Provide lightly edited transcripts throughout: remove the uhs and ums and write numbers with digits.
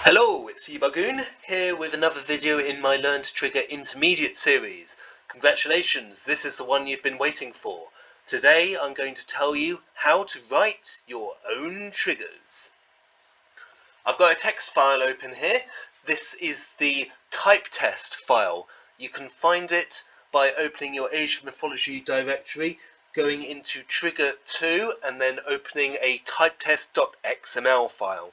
Hello, it's Bagoon here with another video in my Learn to Trigger Intermediate series. Congratulations, this is the one you've been waiting for. Today I'm going to tell you how to write your own triggers. I've got a text file open here. This is the typetest file. You can find it by opening your Age of Mythology directory, going into Trigger 2 and then opening a typetest.xml file.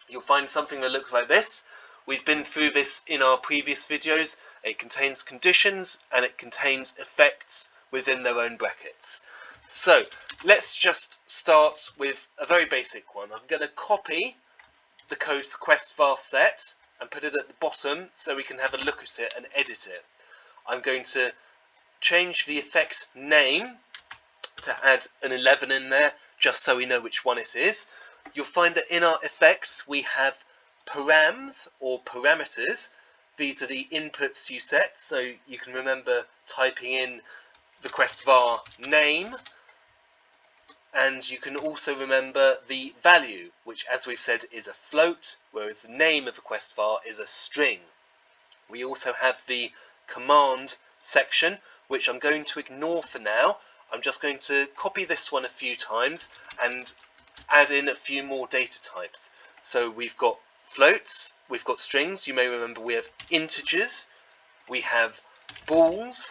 You'll find something that looks like this. We've been through this in our previous videos. It contains conditions and it contains effects within their own brackets. So let's just start with a very basic one. I'm going to copy the code for quest fast set and put it at the bottom so we can have a look at it and edit it. I'm going to change the effect name to add an 11 in there just so we know which one it is. You'll find that in our effects we have params or parameters. These are the inputs you set, so you can remember typing in the quest var name, and you can also remember the value, which as we've said is a float, whereas the name of the quest var is a string. We also have the command section, which I'm going to ignore for now. I'm just going to copy this one a few times and add in a few more data types. So we've got floats, we've got strings, you may remember we have integers, we have bools,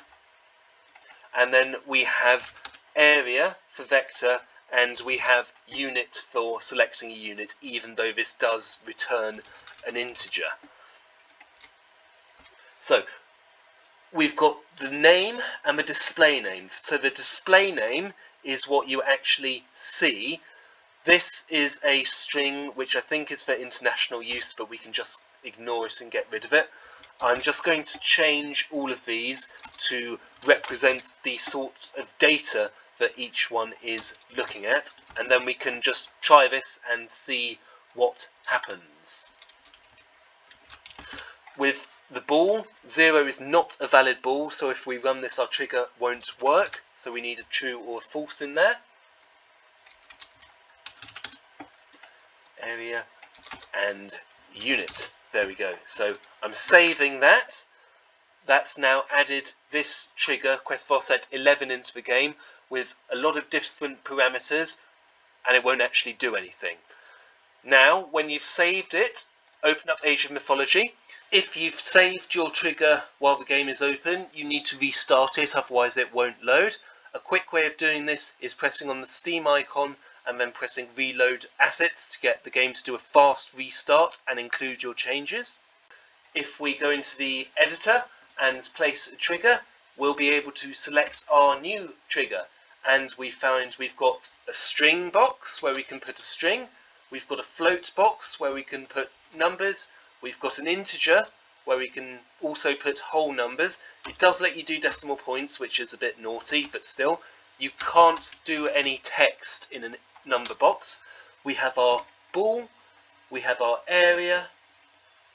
and then we have area for vector, and we have unit for selecting a unit, even though this does return an integer. So we've got the name and the display name. So the display name is what you actually see. This is a string which I think is for international use, but we can just ignore it and get rid of it. I'm just going to change all of these to represent the sorts of data that each one is looking at, and then we can just try this and see what happens. With the bool, 0 is not a valid bool, so if we run this our trigger won't work, so we need a true or a false in there. Area and unit. There we go. So I'm saving that. That's now added this trigger, quest file set 11, into the game with a lot of different parameters, and it won't actually do anything. Now, when you've saved it, open up Age of Mythology. If you've saved your trigger while the game is open, you need to restart it, otherwise it won't load. A quick way of doing this is pressing on the Steam icon and then pressing reload assets to get the game to do a fast restart and include your changes. If we go into the editor and place a trigger, we'll be able to select our new trigger, and we found we've got a string box where we can put a string, we've got a float box where we can put numbers, we've got an integer where we can also put whole numbers. It does let you do decimal points, which is a bit naughty, but still you can't do any text in a number box. We have our bool, we have our area,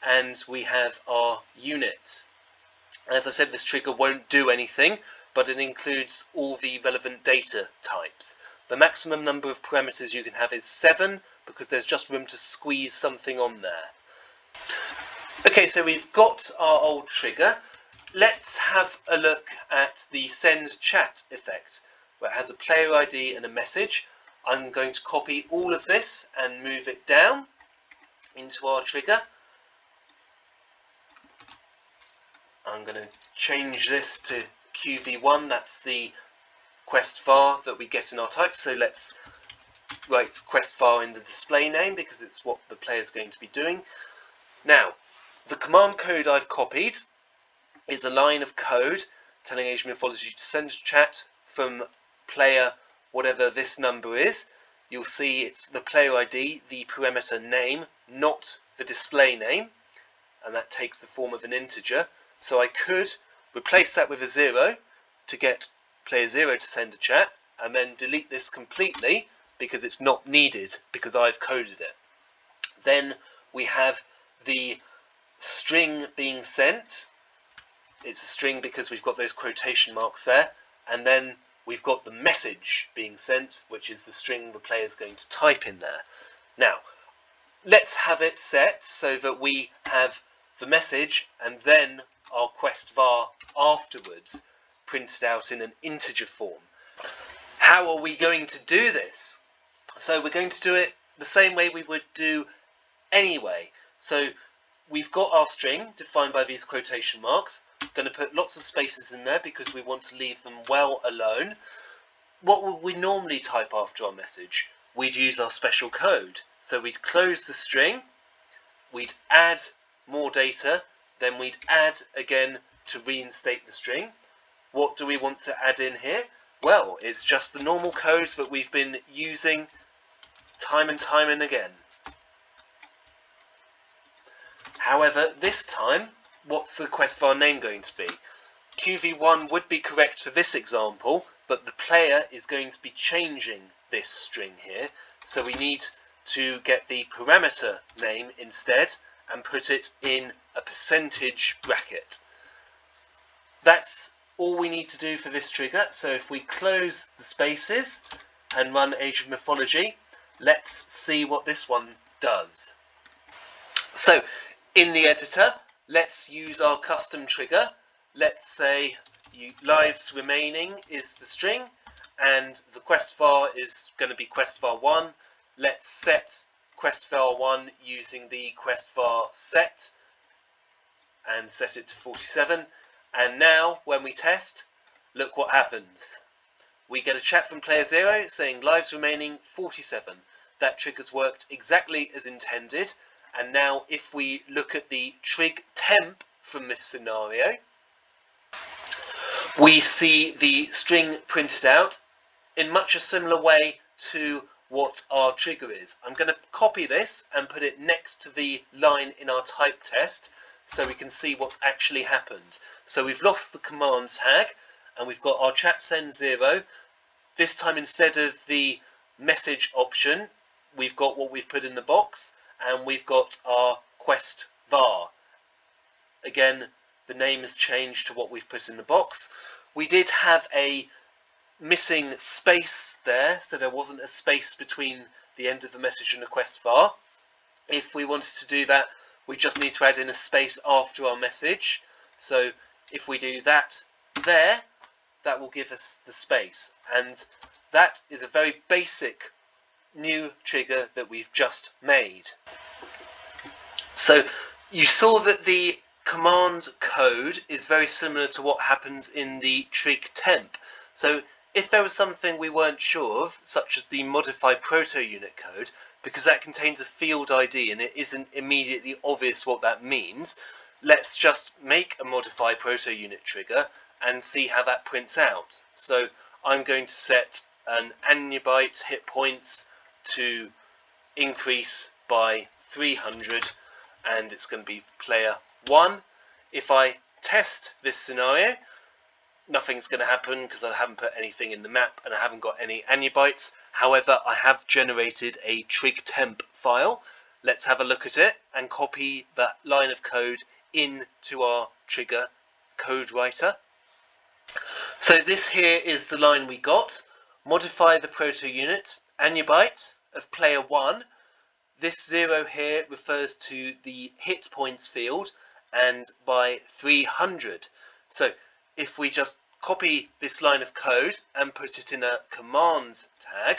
and we have our unit. As I said, this trigger won't do anything, but it includes all the relevant data types. The maximum number of parameters you can have is 7, because there's just room to squeeze something on there. Okay, so we've got our old trigger. Let's have a look at the send chat effect, where it has a player ID and a message. I'm going to copy all of this and move it down into our trigger. I'm going to change this to QV1, that's the quest var that we get in our type. So let's write quest var in the display name because it's what the player is going to be doing. Now, the command code I've copied is a line of code telling Age of Mythology to send a chat from player whatever this number is. You'll see it's the player ID, the parameter name, not the display name, and that takes the form of an integer. So I could replace that with a 0 to get player 0 to send a chat, and then delete this completely because it's not needed because I've coded it. Then we have the string being sent. It's a string because we've got those quotation marks there, and then we've got the message being sent, which is the string the player is going to type in there. Now, let's have it set so that we have the message and then our quest var afterwards printed out in an integer form. How are we going to do this? So we're going to do it the same way we would do anyway. So we've got our string defined by these quotation marks. I'm going to put lots of spaces in there because we want to leave them well alone. What would we normally type after our message? We'd use our special code. So we'd close the string, we'd add more data, then we'd add again to reinstate the string. What do we want to add in here? Well, it's just the normal code that we've been using time and again. However, this time, what's the quest var name going to be? QV1 would be correct for this example, but the player is going to be changing this string here, so we need to get the parameter name instead and put it in a percentage bracket. That's all we need to do for this trigger. So if we close the spaces and run Age of Mythology, let's see what this one does. So in the editor, let's use our custom trigger. Let's say lives remaining is the string and the quest var is going to be quest var 1. Let's set quest var 1 using the quest var set and set it to 47. And now when we test, look what happens. We get a chat from player 0 saying lives remaining 47. That trigger's worked exactly as intended. And now if we look at the trigtemp from this scenario, we see the string printed out in much a similar way to what our trigger is. I'm going to copy this and put it next to the line in our type test so we can see what's actually happened. So we've lost the command tag and we've got our chat send 0. This time instead of the message option, we've got what we've put in the box and we've got our quest var. Again, the name has changed to what we've put in the box. We did have a missing space there, so there wasn't a space between the end of the message and the quest var. If we wanted to do that, we just need to add in a space after our message. So if we do that there, that will give us the space. And that is a very basic new trigger that we've just made. So you saw that the command code is very similar to what happens in the trigtemp. So if there was something we weren't sure of, such as the modify proto unit code, because that contains a field ID and it isn't immediately obvious what that means, let's just make a modify proto unit trigger and see how that prints out. So I'm going to set an annubyte hit points to increase by 300 and it's going to be player 1. If I test this scenario, nothing's going to happen because I haven't put anything in the map and I haven't got any annubytes. However, I have generated a trigtemp file. Let's have a look at it and copy that line of code into our trigger code writer. So this here is the line we got. Modify the proto unit annubyte of player 1. This 0 here refers to the hit points field and by 300. So if we just copy this line of code and put it in a command tag,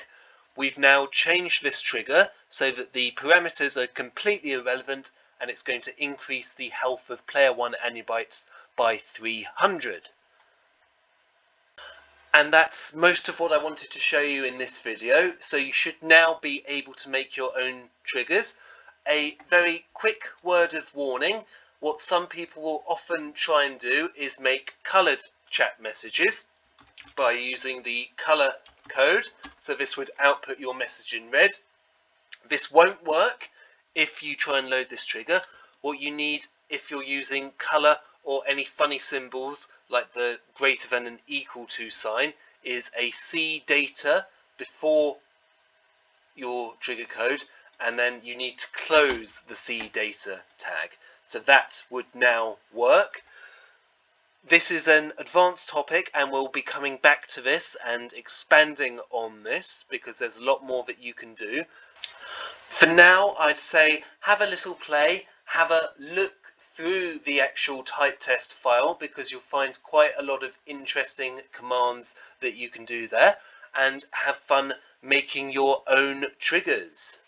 we've now changed this trigger so that the parameters are completely irrelevant and it's going to increase the health of player 1 annubytes by 300. And that's most of what I wanted to show you in this video. So you should now be able to make your own triggers. A very quick word of warning. What some people will often try and do is make coloured chat messages by using the colour code. So this would output your message in red. This won't work if you try and load this trigger. What you need if you're using colour or any funny symbols like the greater than and equal to sign is a CDATA before your trigger code, and then you need to close the CDATA tag. So that would now work. This is an advanced topic and we'll be coming back to this and expanding on this because there's a lot more that you can do. For now, I'd say have a little play, have a look through the actual type test file, because you'll find quite a lot of interesting commands that you can do there, and have fun making your own triggers.